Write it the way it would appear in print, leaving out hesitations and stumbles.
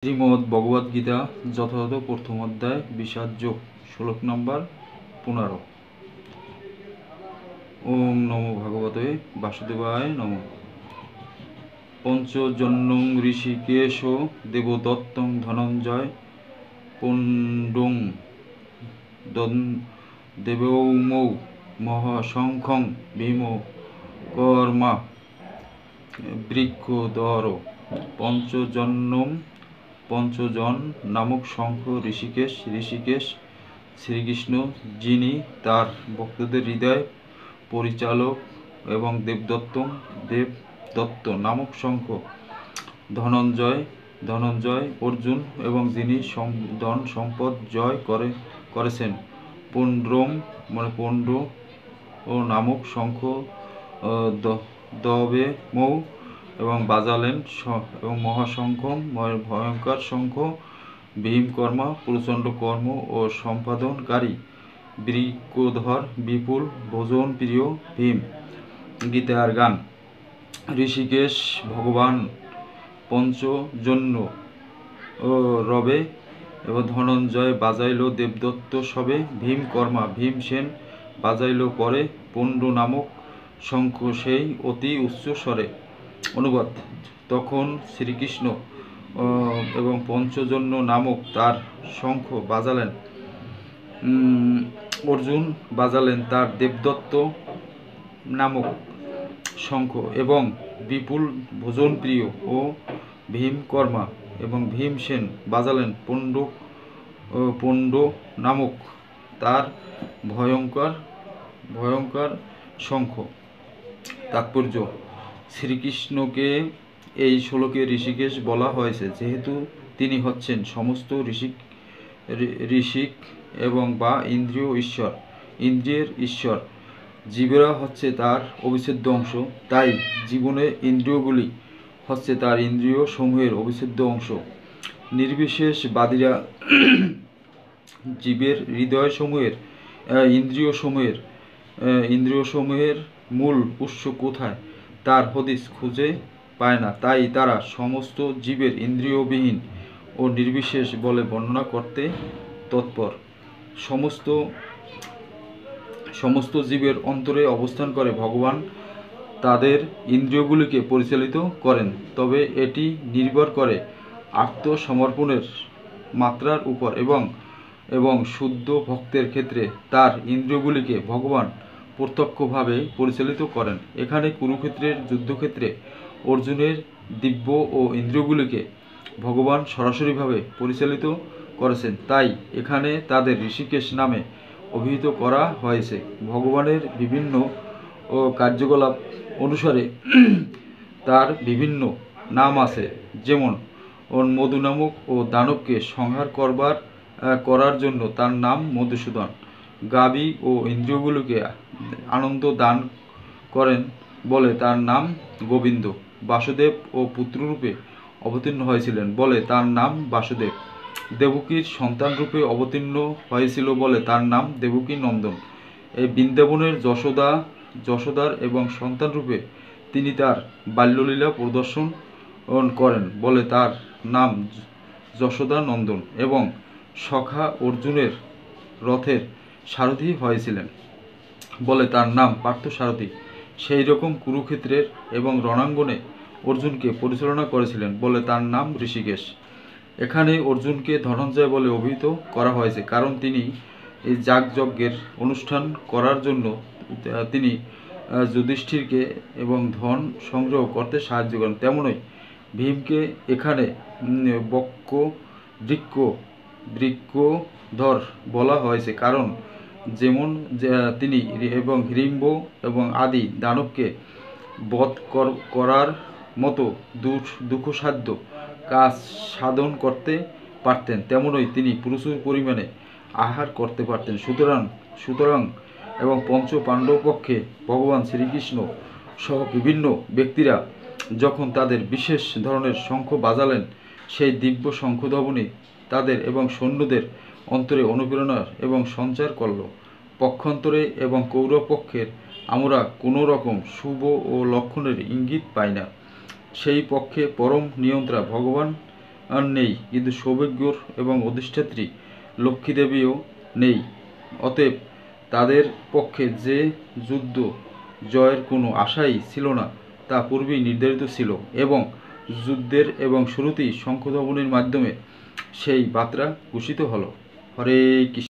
শ্রীমদ্ ভগবদ্গীতা যথাযথ প্রথম অধ্যায় বিষাদ যোগ শ্লোক নম্বর 15। ওম নমো ভগবতে বাসুদেবায় নমঃ। পঞ্চজন্যং ঋষিকেশ দেবদত্তং ধনঞ্জয় পণ্ডং দেবৌমৌ মহাশঙ্খং ভীম কর্মা বৃক্ষধর। পঞ্চজন নামক শঙ্খ ঋষিকেশ শ্রীকৃষ্ণ, যিনি তার ভক্তদের হৃদয় পরিচালক, এবং দেবদত্ত নামক শঙ্খ ধনঞ্জয় অর্জুন, এবং যিনি ধন সম্পদ জয় করেছেন পণ্ড ও নামক শঙ্খ দবেমৌ এবং বাজালেন, এবং মহাশঙ্খম ভয়ঙ্কর শঙ্খ ভীমকর্মা প্রচণ্ড কর্ম ও সম্পাদনকারী বৃক্ষধর বিপুল ভোজন প্রিয় ভীম। গীতার গান। ঋষিকেশ ভগবান পঞ্চজন্য রবে এবং ধনঞ্জয় বাজাইল দেবদত্ত সবে, ভীমকর্মা ভীমসেন বাজাইল পরে পণ্ড নামক শঙ্খ সেই অতি উচ্চ স্বরে। অনুবাদ। তখন শ্রীকৃষ্ণ এবং পঞ্চজন্য নামক তার শঙ্খ বাজালেন, অর্জুন বাজালেন তার দেবদত্ত নামক শঙ্খ, এবং বিপুল ভোজনপ্রিয় ও ভীমকর্মা এবং ভীমসেন বাজালেন পণ্ড নামক তার ভয়ঙ্কর শঙ্খ। তাৎপর্য: শ্রীকৃষ্ণকে এই শ্লোকে ঋষিকেশ বলা হয়েছে যেহেতু তিনি হচ্ছেন সমস্ত ঋষিক এবং বা ইন্দ্রিয়ের ঈশ্বর। জীবেরা হচ্ছে তার অবিচ্ছেদ্য অংশ, তাই জীবনে ইন্দ্রিয়গুলি হচ্ছে তার ইন্দ্রিয় সমূহের অবিচ্ছেদ্য অংশ। নির্বিশেষবাদীরা জীবের ইন্দ্রিয়সমূহের মূল উৎস কোথায় তার হদিস খুঁজে পায় না, তাই তারা সমস্ত জীবের ইন্দ্রিয়বিহীন ও নির্বিশেষ বলে বর্ণনা করতে তৎপর। সমস্ত জীবের অন্তরে অবস্থান করে ভগবান তাদের ইন্দ্রিয়গুলিকে পরিচালিত করেন, তবে এটি নির্ভর করে আত্মসমর্পণের মাত্রার উপর, এবং শুদ্ধ ভক্তের ক্ষেত্রে তার ইন্দ্রিয়গুলিকে ভগবান প্রত্যক্ষভাবে পরিচালিত করেন। এখানে কুরুক্ষেত্রের যুদ্ধক্ষেত্রে অর্জুনের দিব্য ও ইন্দ্রিয়গুলিকে ভগবান সরাসরিভাবে পরিচালিত করেছেন, তাই এখানে তাদের ঋষিকেশ নামে অভিহিত করা হয়েছে। ভগবানের বিভিন্ন কার্যকলাপ অনুসারে তার বিভিন্ন নাম আছে, যেমন মধু নামক ও দানবকে সংহার করার জন্য তার নাম মধুসূদন। গাভী ও ইন্দ্রিয়গুলোকে আনন্দ দান করেন বলে তার নাম গোবিন্দ। বাসুদেব ও পুত্ররূপে অবতীর্ণ হয়েছিলেন বলে তার নাম বাসুদেব। দেবকীর সন্তানরূপে অবতীর্ণ হয়েছিল বলে তার নাম দেবকী নন্দন। এই বৃন্দাবনের যশোদার এবং সন্তানরূপে তিনি তার বাল্যলীলা প্রদর্শন করেন বলে তার নাম যশোদা নন্দন, এবং সখা অর্জুনের রথের সারথি হয়েছিলেন বলে তার নাম পার্থসারথি। সেই রকম কুরুক্ষেত্রের এবং রণাঙ্গনে অর্জুনকে পরিচালনা করেছিলেন বলে তার নাম ঋষিকেশ। এখানে অর্জুনকে ধনঞ্জয় বলে অভিহিত করা হয়েছে কারণ তিনি এই যাগযজ্ঞের অনুষ্ঠান করার জন্য তিনি যুধিষ্ঠিরকে এবং ধন সংগ্রহ করতে সাহায্য করেন। তেমনই ভীমকে এখানে বৃক্ষধর বলা হয়েছে কারণ যেমন তিনি এবং হিড়িম্ব এবং আদি দানবকে বধ করার মতো দুঃখসাধ্য কাজ সাধন করতে পারতেন, তেমনই তিনি প্রচুর পরিমাণে আহার করতে পারতেন। সুতরাং এবং পঞ্চ পাণ্ডব পক্ষে ভগবান শ্রীকৃষ্ণ সহ বিভিন্ন ব্যক্তিরা যখন তাদের বিশেষ ধরনের শঙ্খ বাজালেন, সেই দিব্য শঙ্খধ্বনি তাদের এবং সৈন্যদের অন্তরে অনুপ্রেরণা এবং সঞ্চার করল। পক্ষান্তরে এবং কৌরব পক্ষের আমরা কোনো রকম শুভ ও লক্ষণের ইঙ্গিত পাই না। সেই পক্ষে পরম নিয়ন্ত্রণ ভগবান নেই, কিন্তু সৌভাগ্যর এবং অধিষ্ঠাত্রী লক্ষ্মী দেবীও নেই। অতএব তাদের পক্ষে যে যুদ্ধ জয়ের কোনো আশাই ছিল না তা পূর্বেই নির্ধারিত ছিল, এবং যুদ্ধের এবং শুরুতেই শঙ্খধ্বনির মাধ্যমে সেই বার্তা ঘোষিত হলো। হরে কৃষ্ণ।